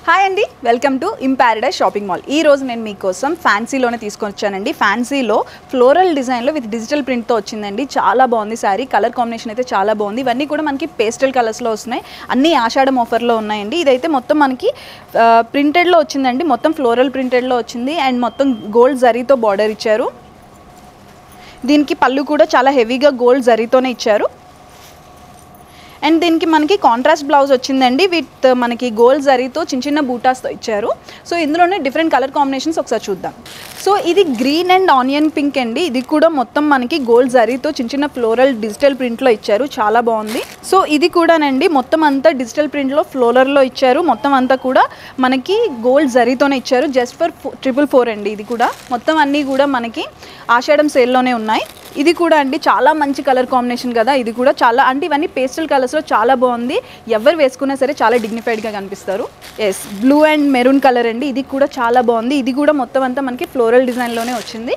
Hi అండి, welcome to in Paradise shopping mall. ఈ రోజు నేను మీకోసం ఫ్యాన్సీలోనే తీసుకొని వచ్చానండి. ఫ్యాన్సీలో ఫ్లోరల్ డిజైన్లో విత్ డిజిటల్ ప్రింట్తో వచ్చిందండి. చాలా బాగుంది శారీ. కలర్ కాంబినేషన్ అయితే చాలా బాగుంది. ఇవన్నీ కూడా మనకి పేస్టల్ కలర్స్లో వస్తున్నాయి. అన్నీ ఆషాఢం ఆఫర్లో ఉన్నాయండి. ఇదైతే మొత్తం మనకి ప్రింటెడ్లో వచ్చిందండి. మొత్తం ఫ్లోరల్ ప్రింటెడ్లో వచ్చింది అండ్ మొత్తం గోల్డ్ జరీతో బార్డర్ ఇచ్చారు. దీనికి పళ్ళు కూడా చాలా హెవీగా గోల్డ్ జరీతోనే ఇచ్చారు. అండ్ దీనికి మనకి కాంట్రాస్ట్ బ్లౌజ్ వచ్చిందండి విత్ మనకి గోల్డ్ జరీతో చిన్న చిన్న బూటాస్తో ఇచ్చారు. సో ఇందులోనే డిఫరెంట్ కలర్ కాంబినేషన్స్ ఒకసారి చూద్దాం. సో ఇది గ్రీన్ అండ్ ఆనియన్ పింక్ అండి. ఇది కూడా మొత్తం మనకి గోల్డ్ జరీతో చిన్న చిన్న ఫ్లోరల్ డిజిటల్ ప్రింట్లో ఇచ్చారు. చాలా బాగుంది. సో ఇది కూడానండి మొత్తం అంతా డిజిటల్ ప్రింట్లో ఫ్లోరల్లో ఇచ్చారు. మొత్తం అంతా కూడా మనకి గోల్డ్ జరీతోనే ఇచ్చారు. జస్ట్ ఫర్ 444 అండి. ఇది కూడా మొత్తం అన్నీ కూడా మనకి ఆషాఢం సేల్లోనే ఉన్నాయి. ఇది కూడా అండి చాలా మంచి కలర్ కాంబినేషన్ కదా. ఇది కూడా చాలా అంటే ఇవన్నీ పేస్టల్ కలర్స్లో చాలా బాగుంది. ఎవరు వేసుకున్నా సరే చాలా డిగ్నిఫైడ్గా కనిపిస్తారు. Yes, blue and maroon colour అండి. ఇది కూడా చాలా బాగుంది. ఇది కూడా మొత్తం అంతా మనకి ఫ్లోరల్ డిజైన్లోనే వచ్చింది.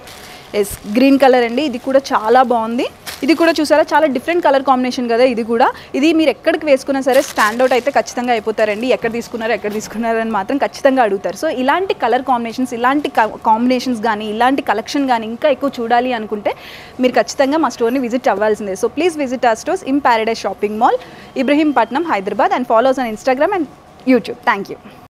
ఎస్, గ్రీన్ కలర్ అండి. ఇది కూడా చాలా బాగుంది. ఇది కూడా చూసారా చాలా డిఫరెంట్ కలర్ కాంబినేషన్ కదా. ఇది మీరు ఎక్కడికి వేసుకున్నా సరే స్టాండ్అవుట్ అయితే ఖచ్చితంగా అయిపోతారండి. ఎక్కడ తీసుకున్నారు అని మాత్రం ఖచ్చితంగా అడుగుతారు. సో ఇలాంటి కలర్ కాంబినేషన్స్, ఇలాంటి కాంబినేషన్స్ కానీ ఇలాంటి కలెక్షన్ కానీ ఇంకా ఎక్కువ చూడాలి అనుకుంటే మీరు ఖచ్చితంగా మా స్టోర్ని విజిట్ అవ్వాల్సిందే. So please visit our stores in Paradise shopping mall, Ibrahimpatnam, Hyderabad, and follow us on Instagram and YouTube. Thank you.